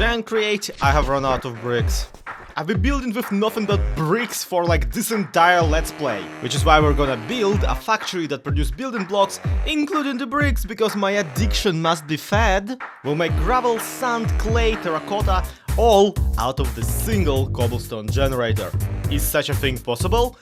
and create, I have run out of bricks. I've been building with nothing but bricks for like this entire let's play, which is why we're gonna build a factory that produces building blocks, including the bricks, because my addiction must be fed. We'll make gravel, sand, clay, terracotta, all out of the single cobblestone generator. Is such a thing possible?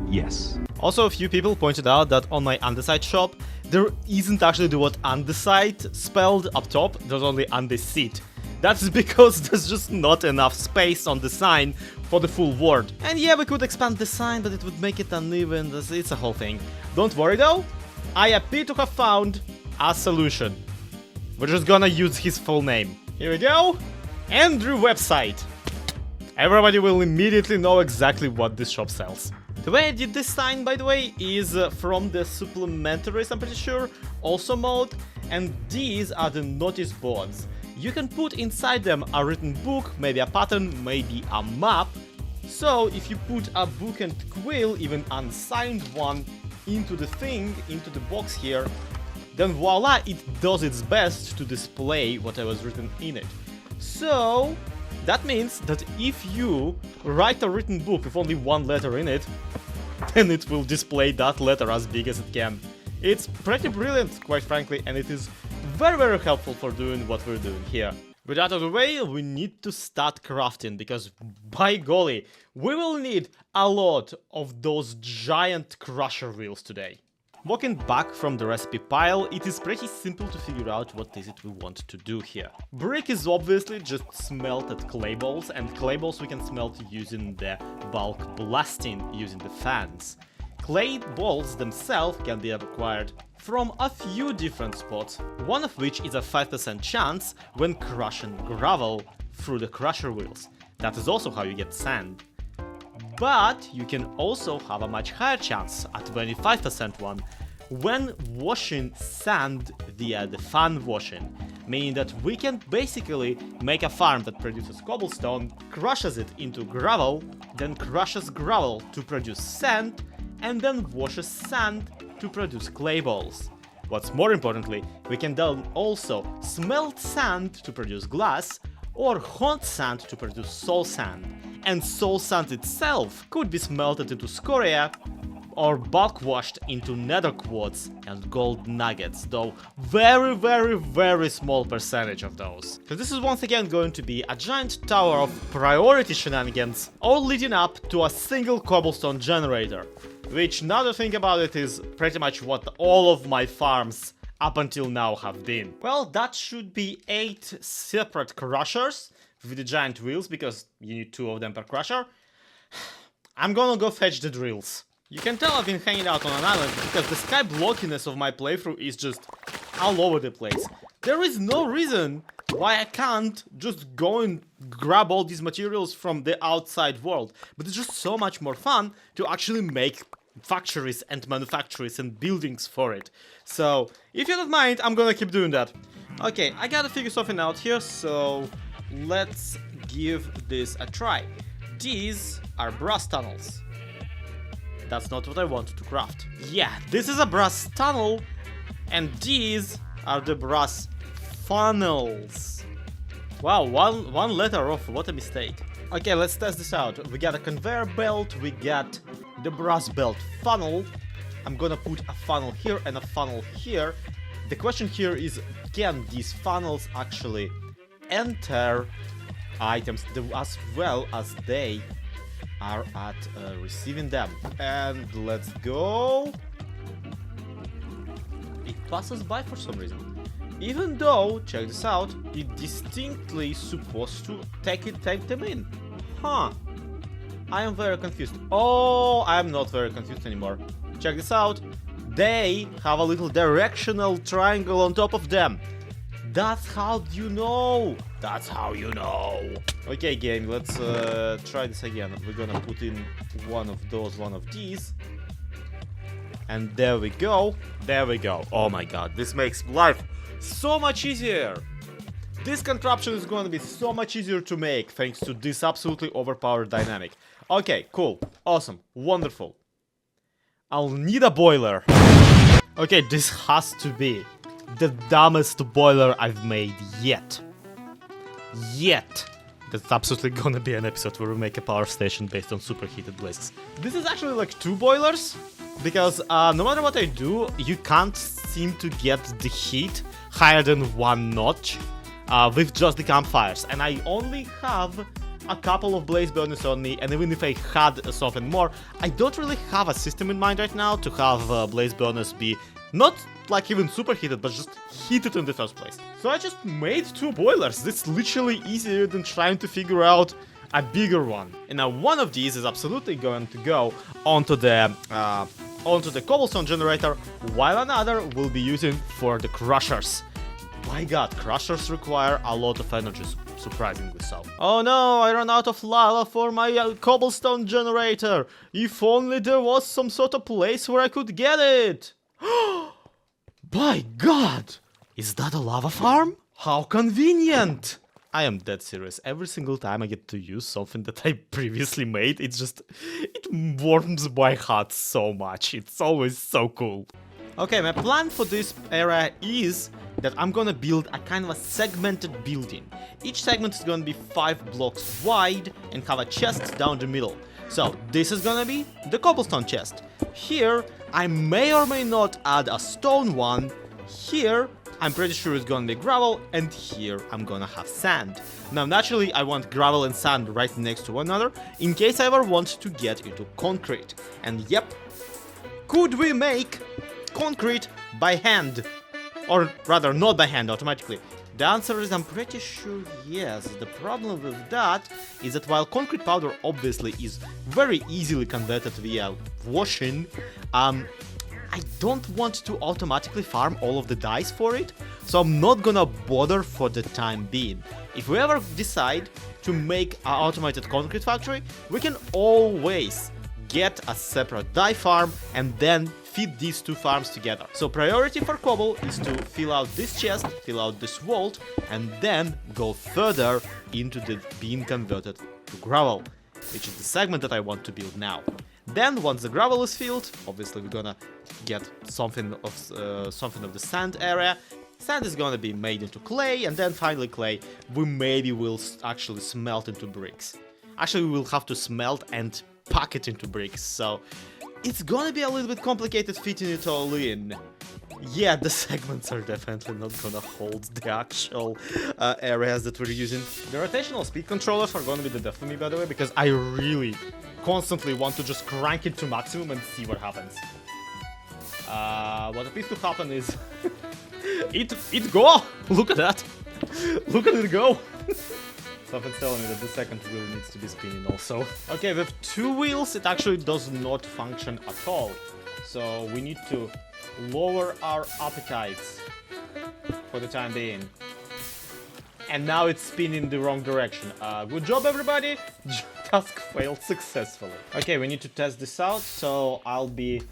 Yes. Also, a few people pointed out that on my andesite shop, there isn't actually the word andesite spelled up top, there's only andesite. That's because there's just not enough space on the sign for the full word. And yeah, we could expand the sign, but it would make it uneven, it's a whole thing. Don't worry though, I appear to have found a solution. We're just gonna use his full name. Here we go, Andrew website. Everybody will immediately know exactly what this shop sells. The way I did this sign, by the way, is from the supplementaries, I'm pretty sure, also mode, and these are the notice boards. You can put inside them a written book, maybe a pattern, maybe a map. So if you put a book and quill, even unsigned one, into the thing, into the box here, then voila, it does its best to display what was written in it. So that means that if you write a written book with only one letter in it, then it will display that letter as big as it can. It's pretty brilliant, quite frankly, and it is very helpful for doing what we're doing here. With that out of the way, we need to start crafting, because by golly, we will need a lot of those giant crusher wheels today. Walking back from the recipe pile, it is pretty simple to figure out what is it we want to do here. Brick is obviously just smelted clay balls, and clay balls we can smelt using the bulk blasting using the fans. Clay balls themselves can be acquired from a few different spots, one of which is a 5% chance when crushing gravel through the crusher wheels. That is also how you get sand. But you can also have a much higher chance, a 25% one, when washing sand via the fan washing, meaning that we can basically make a farm that produces cobblestone, crushes it into gravel, then crushes gravel to produce sand, and then washes sand to produce clay balls. What's more importantly, we can then also smelt sand to produce glass, or hot sand to produce soul sand. And soul sand itself could be smelted into scoria, or bulk washed into nether quartz and gold nuggets, though very small percentage of those. So this is once again going to be a giant tower of priority shenanigans, all leading up to a single cobblestone generator, which, now to think about it, is pretty much what all of my farms up until now have been. Well, that should be 8 separate crushers with the giant wheels, because you need 2 of them per crusher. I'm gonna go fetch the drills. You can tell I've been hanging out on an island because the sky blockiness of my playthrough is just all over the place. There is no reason why I can't just go and grab all these materials from the outside world, but it's just so much more fun to actually make factories and manufactories and buildings for it. So if you don't mind, I'm gonna keep doing that. Okay, I gotta figure something out here, so let's give this a try. These are brass tunnels. That's not what I wanted to craft. Yeah, this is a brass tunnel, and these are the brass funnels. Wow, one letter off, what a mistake. Okay, let's test this out. We got a conveyor belt, we got the brass belt funnel. I'm gonna put a funnel here and a funnel here. The question here is, can these funnels actually enter items as well as they are at receiving them? And let's go. It passes by for some reason. Even though, check this out, it distinctly supposed to take them in. Huh. I am very confused. Oh, I am not very confused anymore. Check this out. They have a little directional triangle on top of them. That's how you know. That's how you know. Okay, game, let's try this again. We're gonna put in one of those, one of these. And there we go. There we go. Oh my god, this makes life so much easier. This contraption is going to be so much easier to make thanks to this absolutely overpowered dynamic. Okay, cool. Awesome. Wonderful. I'll need a boiler. Okay, this has to be the dumbest boiler I've made yet. Yet. That's absolutely gonna be an episode where we make a power station based on superheated blazes. This is actually like 2 boilers, because no matter what I do, you can't seem to get the heat higher than 1 notch with just the campfires. And I only have a couple of blaze burners on me, and even if I had something more, I don't really have a system in mind right now to have blaze burners be not like even superheated, but just heated in the first place. So I just made 2 boilers. It's literally easier than trying to figure out a bigger one. And now one of these is absolutely going to go onto the cobblestone generator, while another will be using for the crushers. My god, crushers require a lot of energy, surprisingly so. Oh no, I ran out of lava for my cobblestone generator. If only there was some sort of place where I could get it. By god! Is that a lava farm? How convenient! I am dead serious. Every single time I get to use something that I previously made, it warms my heart so much. It's always so cool. Okay, my plan for this area is that I'm gonna build a kind of a segmented building. Each segment is gonna be 5 blocks wide and have a chest down the middle. So this is gonna be the cobblestone chest. Here, I may or may not add a stone one. Here, I'm pretty sure it's gonna be gravel, and here I'm gonna have sand. Now, naturally, I want gravel and sand right next to one another, in case I ever want to get into concrete. And yep, could we make concrete by hand? Or rather, not by hand, automatically. The answer is I'm pretty sure yes. The problem with that is that while concrete powder obviously is very easily converted via washing, I don't want to automatically farm all of the dyes for it, so I'm not gonna bother for the time being. If we ever decide to make an automated concrete factory, we can always get a separate dye farm and then feed these 2 farms together. So priority for Cobble is to fill out this chest, fill out this vault, and then go further into the being converted to gravel, which is the segment that I want to build now. Then, once the gravel is filled, obviously we're gonna get something of the sand area. Sand is gonna be made into clay, and then finally clay, we maybe will actually smelt into bricks. Actually, we will have to smelt and pack it into bricks, so it's gonna be a little bit complicated fitting it all in. Yeah, the segments are definitely not gonna hold the actual areas that we're using. The rotational speed controllers are gonna be the death of me, by the way, because I really constantly want to just crank it to maximum and see what happens. What appears to happen is it go! Look at that! Look at it go! Something's telling me that the second wheel needs to be spinning also. Okay, with 2 wheels it actually does not function at all. So we need to lower our appetites for the time being. And now it's spinning the wrong direction. Good job, everybody! Task failed successfully. Okay, we need to test this out, so I'll be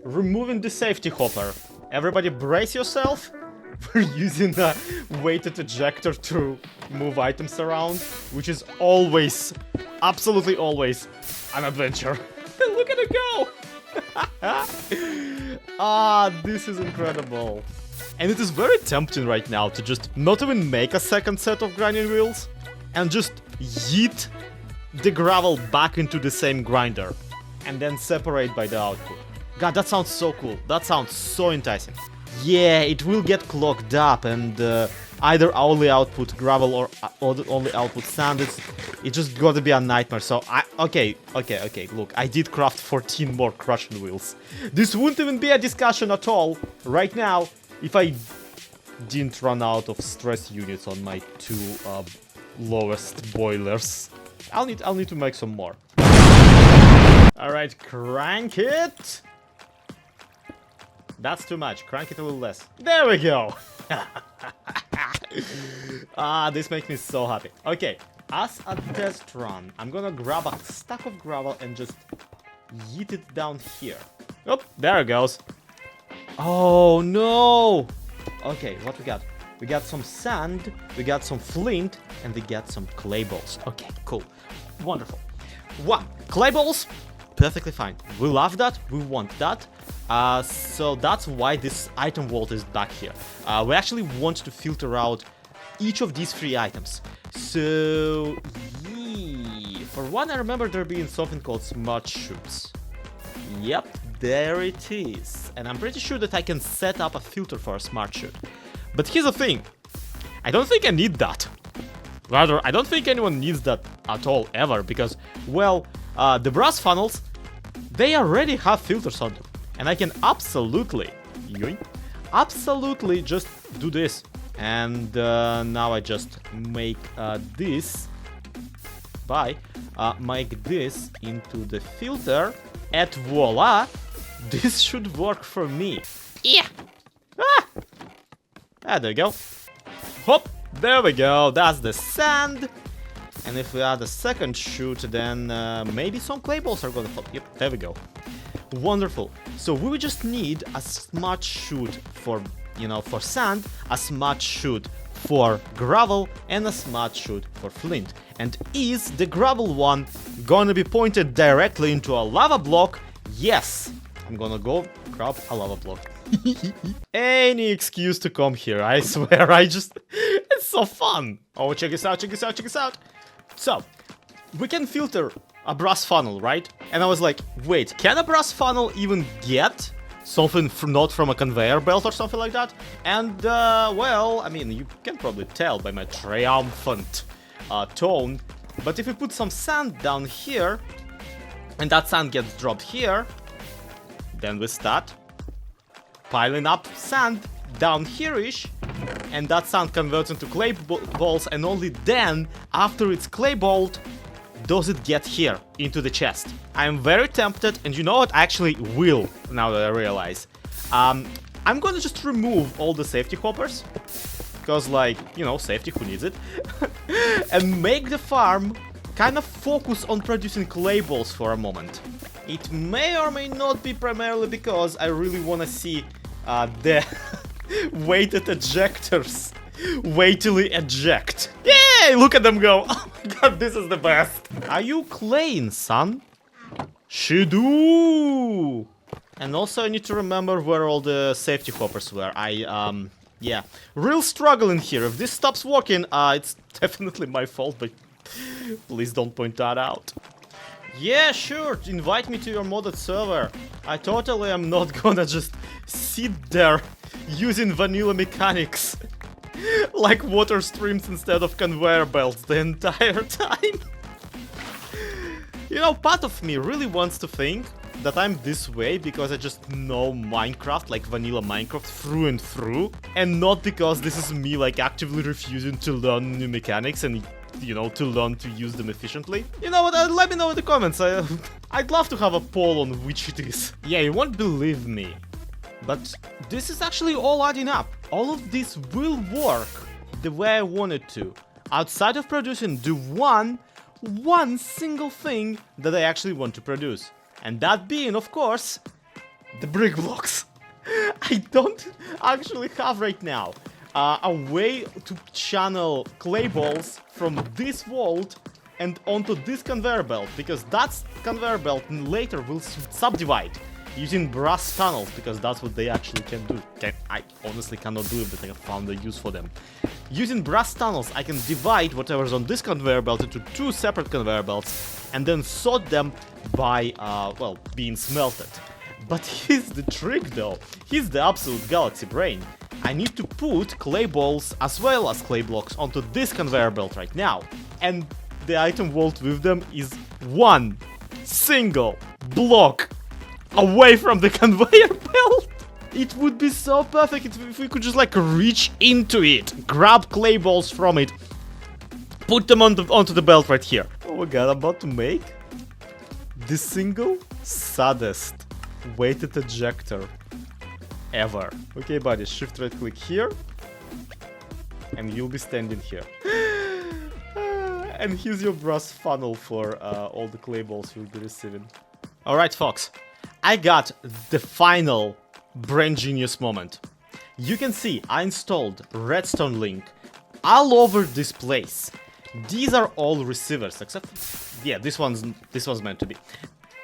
removing the safety hopper. Everybody brace yourself. We're using a weighted ejector to move items around, which is always, absolutely always, an adventure. Look at it go! This is incredible. And it is very tempting right now to just not even make a second set of grinding wheels and just yeet the gravel back into the same grinder and then separate by the output. God, that sounds so cool. That sounds so enticing. Yeah, it will get clogged up and either only output gravel or only output sand. It's just gotta be a nightmare. So okay, look, I did craft 14 more crushing wheels. This wouldn't even be a discussion at all right now if I didn't run out of stress units on my 2 lowest boilers. I'll need to make some more. Alright, crank it! That's too much. Crank it a little less. There we go! This makes me so happy. Okay, as a test run, I'm gonna grab a stack of gravel and just yeet it down here. Oh, there it goes. Oh no! Okay, what we got? We got some sand, we got some flint, and we got some clay balls. Okay, cool. Wonderful. 1. Clay balls, perfectly fine. We love that, we want that. So that's why this item vault is back here. We actually want to filter out each of these 3 items. So, yeah. For one, I remember there being something called smart shoots. Yep, there it is. And I'm pretty sure that I can set up a filter for a smart shoot. But here's the thing. I don't think I need that. Rather, I don't think anyone needs that at all, ever, because, well, the brass funnels, they already have filters on them. And I can absolutely just do this. And now I just make this, make this into the filter, and voila, this should work for me. Yeah. There we go. Hop, there we go, that's the sand. And if we add a second chute, then maybe some clay balls are gonna fall. Yep, there we go. Wonderful. So we would just need a smart chute for, for sand, a smart chute for gravel, and a smart chute for flint. And is the gravel one gonna be pointed directly into a lava block? Yes. I'm gonna go grab a lava block. Any excuse to come here, I swear, it's so fun. Oh, check this out, check this out, check this out. So, we can filter a brass funnel, right? And I was like, wait, can a brass funnel even get something not from a conveyor belt or something like that? And, well, I mean, you can probably tell by my triumphant tone, but if we put some sand down here, and that sand gets dropped here, then we start piling up sand down here-ish, and that sand converts into clay balls, and only then, after it's clay balled, does it get here, into the chest. I am very tempted, and you know what, I actually will, now that I realize. I'm gonna just remove all the safety hoppers, because, like, safety, who needs it? And make the farm kind of focus on producing clay balls for a moment. It may or may not be primarily because I really want to see the weighted ejectors weightily eject. Yay! Look at them go! Oh my god, this is the best! Are you claying, son? She do! And also I need to remember where all the safety hoppers were. Yeah. Real struggle in here. If this stops working, it's definitely my fault, but please don't point that out. Yeah, sure, invite me to your modded server. I totally am not gonna just sit there using vanilla mechanics like water streams instead of conveyor belts the entire time. Part of me really wants to think that I'm this way because I just know Minecraft, like vanilla Minecraft, through and through, and not because this is me, like, actively refusing to learn new mechanics and to learn to use them efficiently. You know what, let me know in the comments. I'd love to have a poll on which it is. Yeah, you won't believe me, but this is actually all adding up. All of this will work the way I want it to, outside of producing the one single thing that I actually want to produce. And that being, of course, the brick blocks. I don't actually have right now a way to channel clay balls from this vault and onto this conveyor belt, because that conveyor belt later will subdivide using brass tunnels, because that's what they actually can do. I honestly cannot do it, but I have found a use for them. Using brass tunnels, I can divide whatever's on this conveyor belt into 2 separate conveyor belts and then sort them by, well, being smelted. But here's the trick though, here's the absolute galaxy brain. I need to put clay balls as well as clay blocks onto this conveyor belt right now. And the item vault with them is 1 single block away from the conveyor belt. It would be so perfect if we could just like reach into it, grab clay balls from it, put them onto the belt right here. Oh my god, I'm about to make the single saddest weighted ejector ever. Okay, buddy, shift right click here, and you'll be standing here. And here's your brass funnel for all the clay balls you'll be receiving. Alright, Fox, I got the final brain genius moment. You can see I installed redstone link all over this place. These are all receivers, except, yeah, this one's meant to be.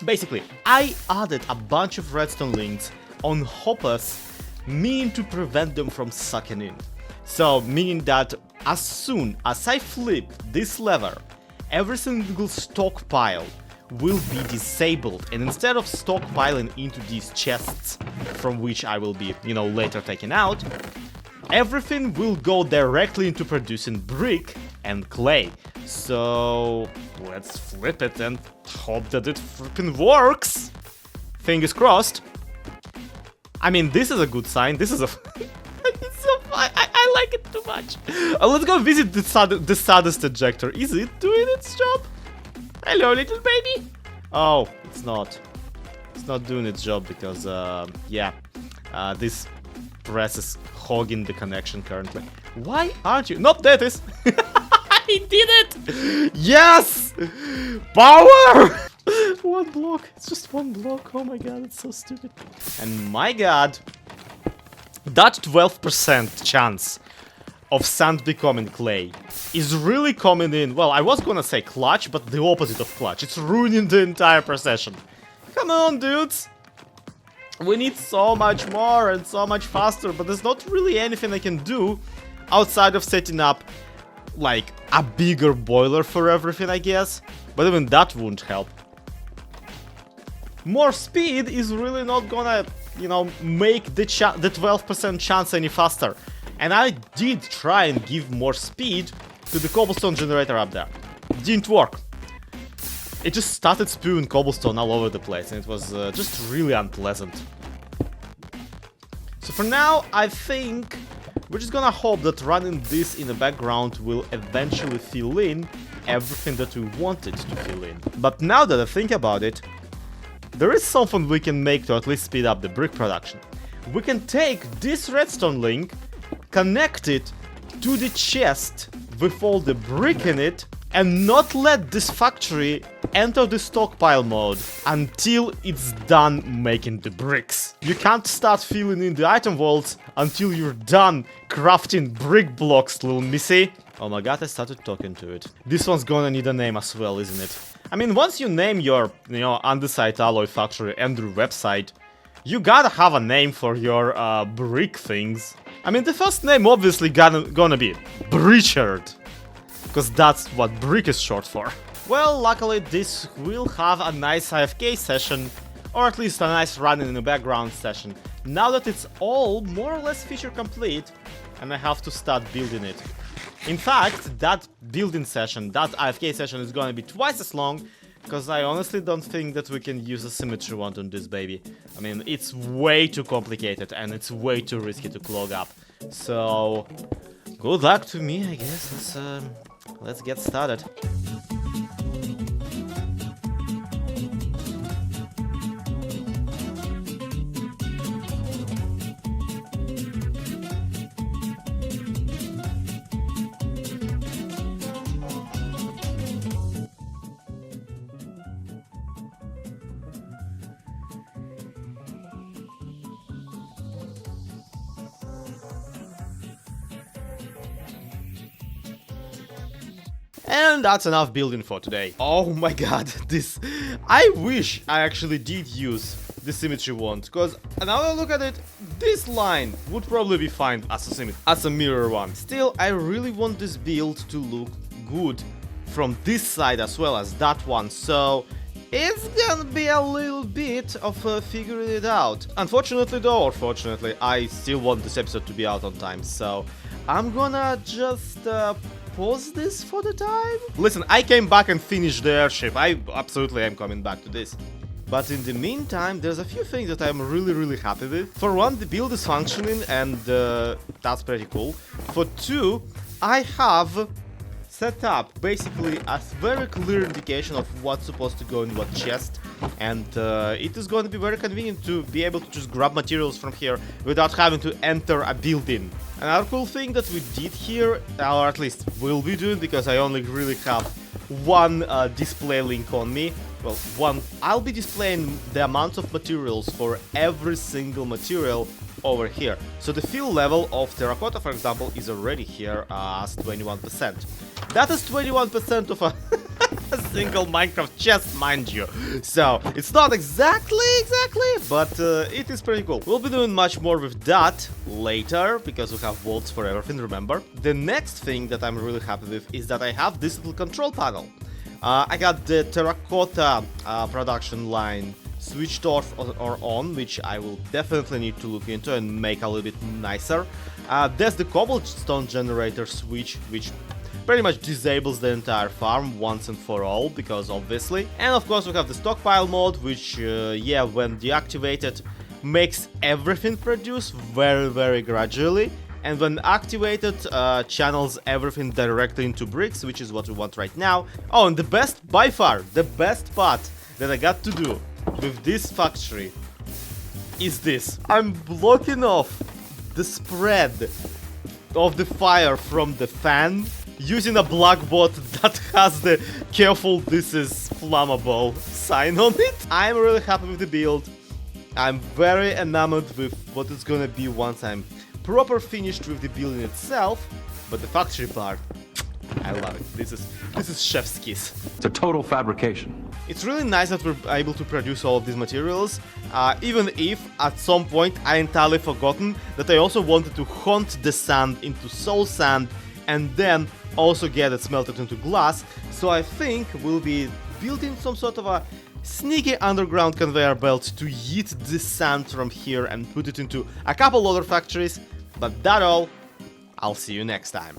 Basically, I added a bunch of redstone links on hoppers, meaning to prevent them from sucking in. So, meaning that as soon as I flip this lever, every single stockpile will be disabled, and instead of stockpiling into these chests from which I will be, later taken out, everything will go directly into producing brick and clay. So let's flip it and hope that it freaking works. Fingers crossed. I mean, this is a good sign. This is a it's so fun. I like it too much. Let's go visit the saddest ejector. Is it doing its job? Hello, little baby. Oh, it's not. It's not doing its job because, this press is hogging the connection currently. Why aren't you? Nope, there it is. He did it! Yes! Power! One block. It's just one block. Oh my god, it's so stupid. And my god, that 12% chance of sand becoming clay is really coming in. Well, I was gonna say clutch, but the opposite of clutch. It's ruining the entire procession. Come on, dudes. We need so much more and so much faster, but there's not really anything I can do outside of setting up like a bigger boiler for everything, I guess. But even that won't help. More speed is really not gonna, make the 12% chance any faster. And I did try and give more speed to the cobblestone generator up there. Didn't work. It just started spewing cobblestone all over the place, and it was just really unpleasant. So for now, I think we're just gonna hope that running this in the background will eventually fill in everything that we wanted to fill in. But now that I think about it, there is something we can make to at least speed up the brick production. We can take this redstone link, connect it to the chest with all the brick in it, and not let this factory enter the stockpile mode until it's done making the bricks. You can't start filling in the item vaults until you're done crafting brick blocks, little missy. Oh my god, I started talking to it. This one's gonna need a name as well, isn't it? I mean, once you name your, andesite alloy factory and your website, you gotta have a name for your brick things. I mean, the first name obviously gonna be Breachard, because that's what brick is short for. Well, luckily this will have a nice AFK session, or at least a nice running in the background session, now that it's all more or less feature complete, and I have to start building it. In fact, that building session, that AFK session is gonna be twice as long, because I honestly don't think that we can use a symmetry wand on this baby. I mean, it's way too complicated and it's way too risky to clog up. So, good luck to me, I guess. Let's get started. And that's enough building for today. Oh my god, this... I wish I actually did use the symmetry wand, because now that I look at it, this line would probably be fine as a mirror one. Still, I really want this build to look good from this side as well as that one, so it's gonna be a little bit of figuring it out. Unfortunately though, or fortunately, I still want this episode to be out on time, so I'm gonna just pause this for the time. Listen, I came back and finished the airship. I absolutely am coming back to this. But in the meantime, there's a few things that I'm really happy with. For one, the build is functioning, and that's pretty cool. For two, I have set up basically a very clear indication of what's supposed to go in what chest, and it is going to be very convenient to be able to just grab materials from here without having to enter a building. Another cool thing that we did here, or at least will be doing, because I only really have one display link on me. Well, I'll be displaying the amount of materials for every single material over here. So the fill level of terracotta, for example, is already here as 21%. That is 21% of a single Minecraft chest, mind you. So, it's not exactly, but it is pretty cool. We'll be doing much more with that later, because we have vaults for everything, remember? The next thing that I'm really happy with is that I have this little control panel. I got the terracotta production line switched off or on, which I will definitely need to look into and make a little bit nicer. There's the cobblestone generator switch, which pretty much disables the entire farm once and for all, because obviously. And of course we have the stockpile mode, which, yeah, when deactivated, makes everything produce very gradually. And when activated, channels everything directly into bricks, which is what we want right now. Oh, and the best, by far, the best part that I got to do with this factory is this. I'm blocking off the spread of the fire from the fan using a black bot that has the "careful, this is flammable" sign on it. I'm really happy with the build. I'm very enamored with what it's gonna be once I'm proper finished with the building itself, but the factory part, I love it. This is chef's kiss. It's a total fabrication. It's really nice that we're able to produce all of these materials, even if at some point I entirely forgotten that I also wanted to hunt the sand into soul sand and then also get it smelted into glass. So I think we'll be building some sort of a sneaky underground conveyor belt to yeet the sand from here and put it into a couple other factories. But that all, I'll see you next time.